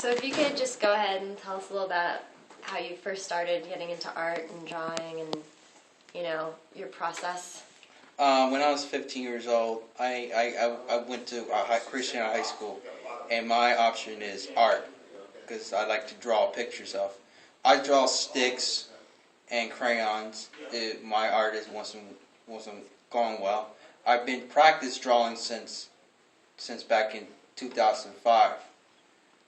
So if you could just go ahead and tell us a little about how you first started getting into art and drawing and, your process. When I was 15 years old, I went to Christiana High School, and my option is art, because I like to draw pictures of. I draw sticks and crayons. My art wasn't going well. I've been practice drawing since back in 2005.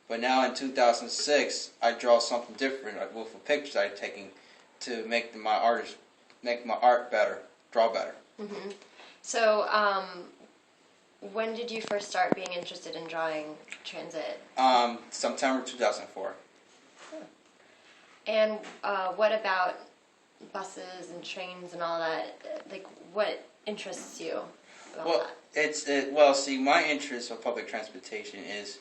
But now in 2006, I draw something different with the pictures I've taken to make my art better, draw better. Mm-hmm. So, when did you first start being interested in drawing transit? September 2004. And what about buses and trains and all that? Like, what interests you about that? See, my interest of public transportation is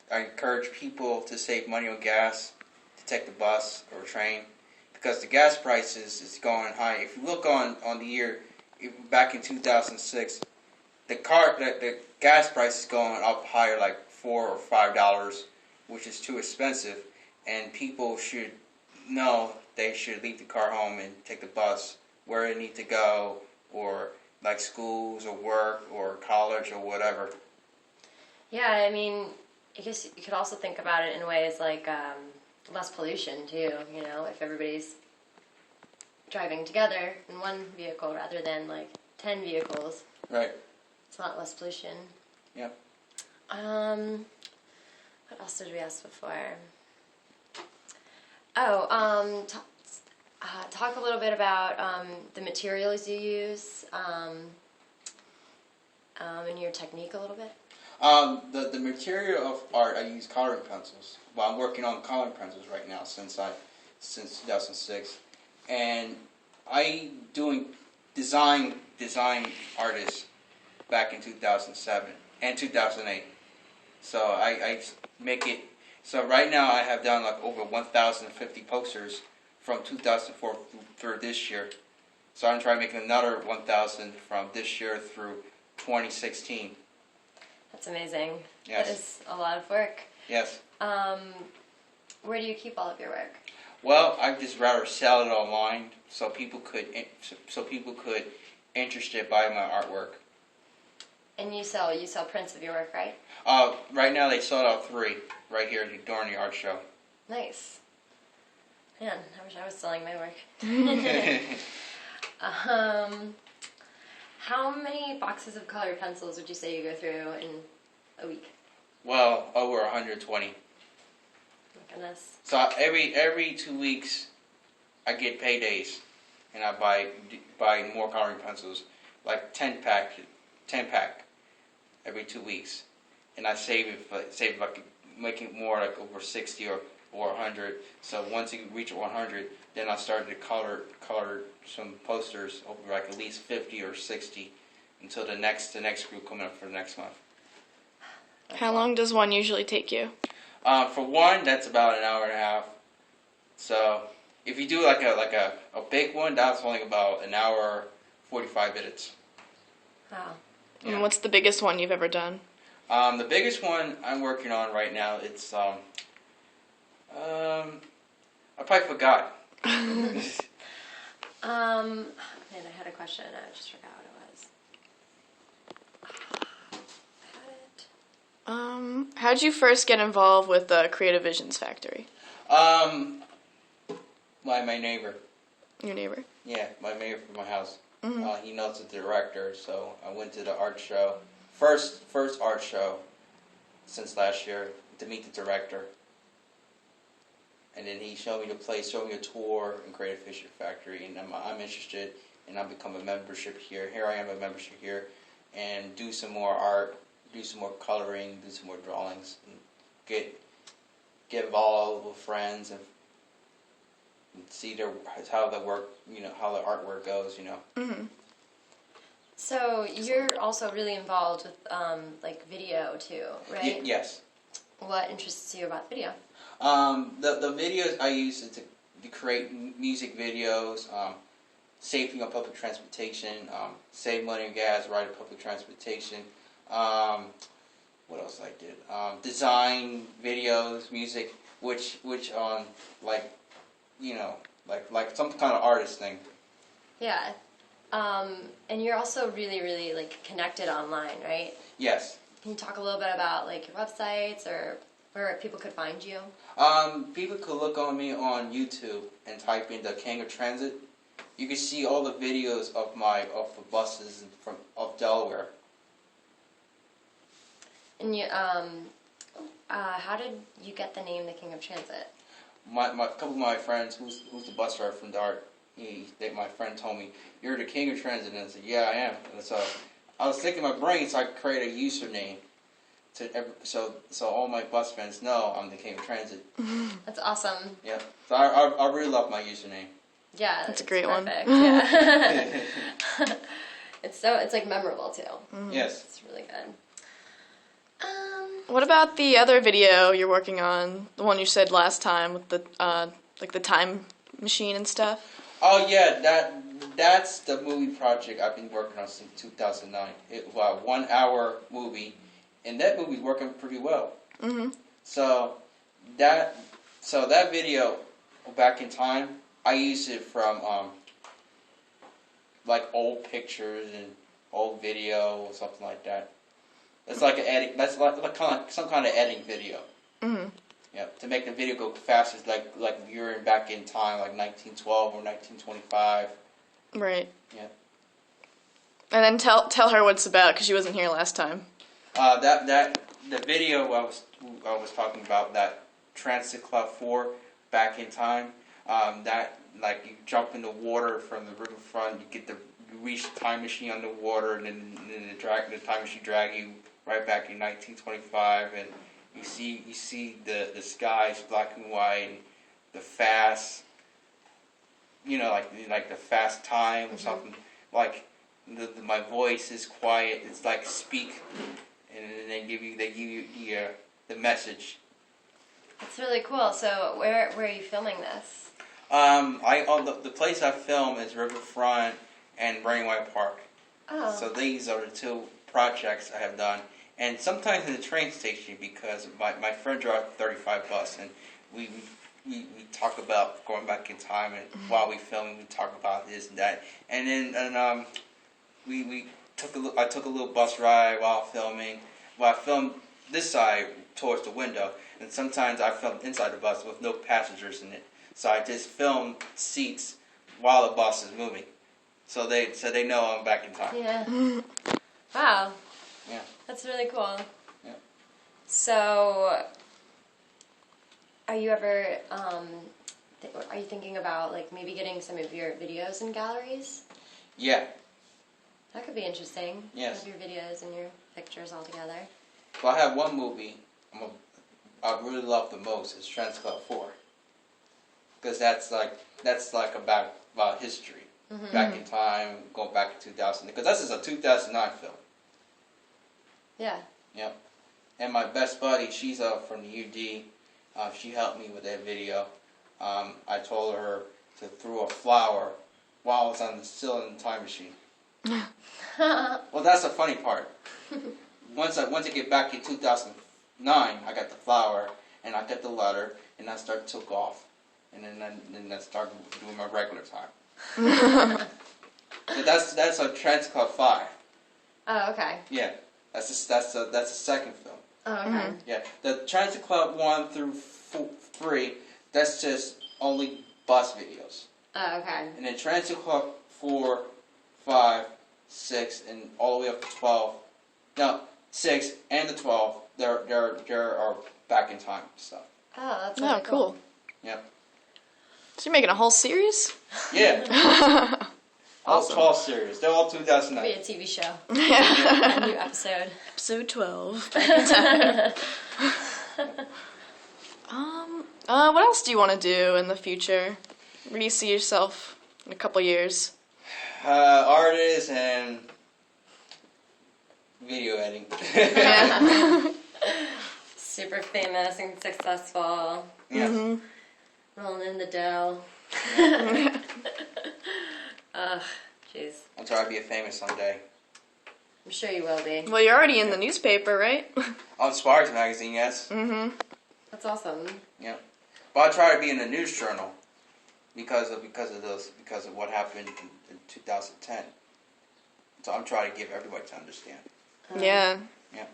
I encourage people to save money on gas, to take the bus or train, because the gas prices is going high. If you look on the year, back in 2006, the gas price is going up higher, like $4 or $5, which is too expensive, and people should know they should leave the car home and take the bus where they need to go, or like schools or work or college or whatever. Yeah, I mean, I guess you could also think about it in ways like less pollution too, if everybody's driving together in one vehicle rather than like 10 vehicles. Right. It's a lot less pollution. Yep. What else did we ask before? Oh, talk a little bit about the materials you use and your technique a little bit. The material of art, I use coloring pencils. Well, I'm working on coloring pencils right now since 2006, and I doing design artists back in 2007 and 2008. So I make it. So right now I have done like over 1,050 posters from 2004 through this year. So I'm trying to make another 1,000 from this year through 2016. That's amazing. Yes. That is a lot of work. Yes. Where do you keep all of your work? Well, I'd just rather sell it online so people could interested buy my artwork. And you sell prints of your work, right? Right now they sold out 3 right here during the art show. Nice. Man, I wish I was selling my work. How many boxes of colored pencils would you say you go through in a week? Well, over 120. My goodness. So every 2 weeks, I get paydays, and I buy more coloring pencils, like 10 pack every 2 weeks, and I save if I could make it more like over 60 or 100. So once you reach 100, then I started to color some posters over like at least 50 or 60 until the next group coming up for the next month. How long does one usually take you? For one, that's about an hour and a half. So if you do like a big one, that's only about an hour 45 minutes. Wow. Yeah. And what's the biggest one you've ever done? The biggest one I'm working on right now, it's I probably forgot. Man, I had a question. I just forgot what it was. I had it. How'd you first get involved with the Creative Visions Factory? My neighbor. Your neighbor? Yeah, my neighbor from my house. Mm-hmm. He knows the director, so I went to the art show. First art show since last year to meet the director. And then he showed me the place, showed me a tour in Creative Visions Factory, and I'm interested, and I've become a membership here. Here I am, a membership here, and do some more art, do some more coloring, do some more drawings, and get involved with friends and see how the work, how the artwork goes, Mm-hmm. So you're also really involved with like video too, right? Yes. What interests you about video? The videos I use to create music videos, safety on public transportation, save money on gas, ride on public transportation, what else I did? Design, videos, music, which like, you know, like some kind of artist thing. Yeah. And you're also really, really like connected online, right? Yes. Can you talk a little bit about like your websites or where people could find you? People could look on me on YouTube and type in the King of Transit. You can see all the videos of the buses of Delaware. And you, how did you get the name the King of Transit? My couple of my friends, who's the bus driver from Dart, my friend told me, "You're the King of Transit," and I said, "Yeah, I am." And so I was thinking in my brain, so I created a username so all my bus friends know I'm the King of Transit. That's awesome. Yeah. So I really love my username. Yeah, that's a great perfect. one. Yeah. It's like memorable too. Mm-hmm. Yes. It's really good. What about the other video you're working on? The one you said last time with the like the time machine and stuff. Oh yeah, that's the movie project I've been working on since 2009. It was a 1 hour movie, and that movie's working pretty well. Mm-hmm. So that video back in time, I used it from like old pictures and old video or something like that. It's like an edit. That's like kind of some kind of editing video. Mm-hmm. Yeah, to make the video go faster, like you're back in time, like 1912 or 1925. Right. Yeah. And then tell her what it's about because she wasn't here last time. The video I was talking about, that Transit Club 4 back in time. That like you jump in the water from the riverfront, you reach the time machine underwater, and then the time machine drag you right back in 1925, and you see the skies black and white, and the fast, you know, like the fast time or something. Like my voice is quiet. It's like speak, and then they give you the message. That's really cool. So where are you filming this? The place I film is Riverfront and Brandywine Park. Oh. So these are the two projects I have done. And sometimes in the train station, because my friend drives 35 bus, and we talk about going back in time, and while we film, we talk about this and that. And then I took a little bus ride while filming. Well, I filmed this side towards the window, and sometimes I film inside the bus with no passengers in it. So I just film seats while the bus is moving, so they know I'm back in time. Yeah. Wow. Yeah. That's really cool. Yeah. So, are you ever are you thinking about like maybe getting some of your videos in galleries? Yeah. That could be interesting. Yes. Have your videos and your pictures all together. Well, I have one movie I really love the most. It's Transit Club 4, because that's like about history, back in time, going back to 2000. Because this is a 2009 film. Yeah. Yep. And my best buddy, she's from the UD. She helped me with that video. I told her to throw a flower while I was still in the time machine. Well, that's the funny part. Once I get back in 2009, I got the flower and I got the letter, and I took off, and then I started doing my regular time. So that's a Transit Club 5. Oh, okay. Yeah. That's the second film. Oh, okay. Mm-hmm. Yeah, the Transit Club 1 through 3, that's just only bus videos. Oh, okay. And then Transit Club 4, 5, 6, and all the way up to 12. No, 6 and the 12. There are back in time stuff. Oh, that's really cool. Yeah. So you're making a whole series? Yeah. All Awesome. 12 series. They're all Be 2009. a TV show. Yeah. A new episode. Episode 12. Back in time. What else do you want to do in the future? Where do you see yourself in a couple years? Artists and video editing. Yeah. Super famous and successful. Yeah. Mm-hmm. Rolling in the dough. Ugh, jeez. I'll try to be famous someday. I'm sure you will be. Well, you're already in the newspaper, right? On Sparks magazine, yes. Mm-hmm. That's awesome. Yeah, but I try to be in a news journal because of what happened in 2010. So I'm trying to give everybody to understand. Yeah. Yeah.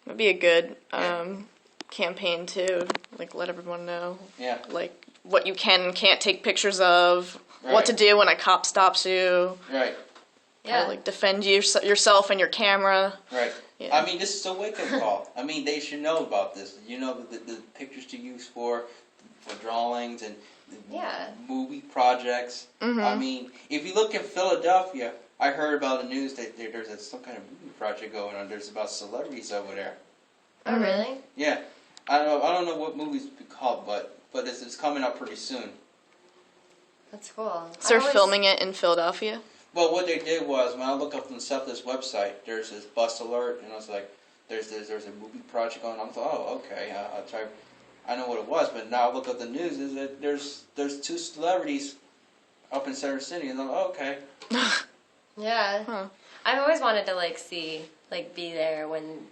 That'd be a good Yeah. campaign too. Like let everyone know. Yeah. Like what you can and can't take pictures of. Right. What to do when a cop stops you. Right. Yeah. How to, like defend yourself and your camera. Right. Yeah. I mean, this is a wake-up call. I mean, they should know about this. You know, the pictures to use for drawings and Yeah. movie projects. Mhm. I mean, if you look in Philadelphia, I heard about the news that there's some kind of movie project going on. There's about celebrities over there. Oh, really? Yeah. I don't know what movie's called, but it's coming up pretty soon. That's cool. So they're I always- filming it in Philadelphia? Well, what they did was, when I look up on the Southwest website, there's this bus alert, and I was like, there's a movie project going on. I thought, oh, okay, I'll try. I know what it was, but now I look up the news, is that there's two celebrities up in Center City, and I'm like, oh, okay. Yeah. Huh. I've always wanted to be there when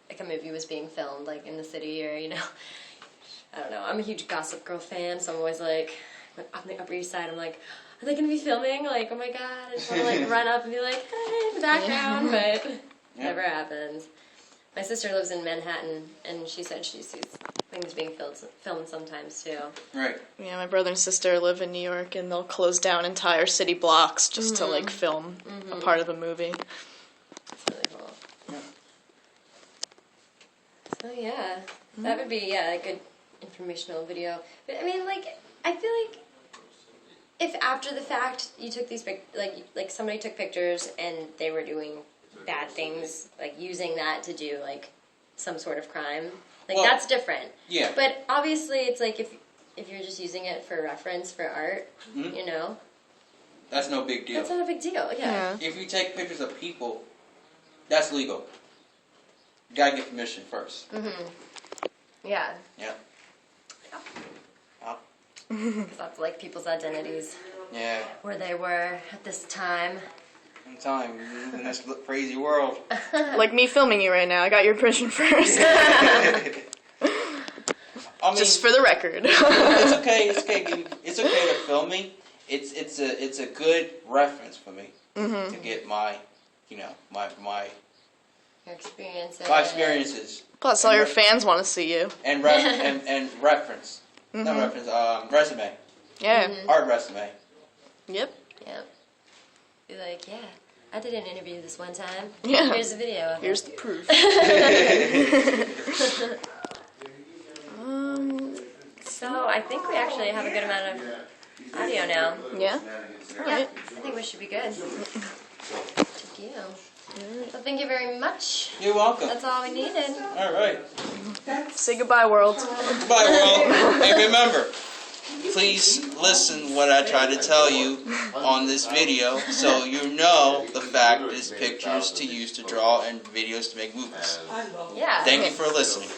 like a movie was being filmed, like in the city, or I don't know. I'm a huge Gossip Girl fan, so I'm always like on the Upper East Side. I'm like, are they gonna be filming? Like, oh my god, I just want to run up and be like, hey, in the background, but never happens. My sister lives in Manhattan, and she said she sees things being filmed sometimes too. Right. Yeah, my brother and sister live in New York, and they'll close down entire city blocks just to like film a part of a movie. It's really cool. So yeah, that would be a good informational video. But I mean, like, I feel like if after the fact you took these like somebody took pictures and they were doing bad things, like using that to do like some sort of crime, like Well, that's different. Yeah. But obviously, it's like if you're just using it for reference for art, That's no big deal. that's not a big deal. Yeah. If you take pictures of people, that's legal. You gotta get permission first. Yeah. Yeah. Because that's like people's identities, Yeah. where they were at this time. I'm telling you, we live in this crazy world. Like me filming you right now, I got your permission first. I mean, Just for the record. it's okay. It's okay. It's okay to film me. It's a good reference for me to get my Your experiences. my experiences Plus, all your fans want to see you. and reference. Not reference. Resume. Yeah. Art resume. Yep. Yep. Be like, yeah, I did an interview this one time. Yeah. Here's a video of Here's it. the proof. So I think we actually have a good amount of audio now. Yeah. All right. I think we should be good. Thank you. Well, thank you very much. You're welcome. That's all we needed. All right. Say goodbye, world. Goodbye, world. And remember, please listen what I try to tell you on this video, so you know the fact is pictures to use to draw and videos to make movies. Yeah. Thank you for listening.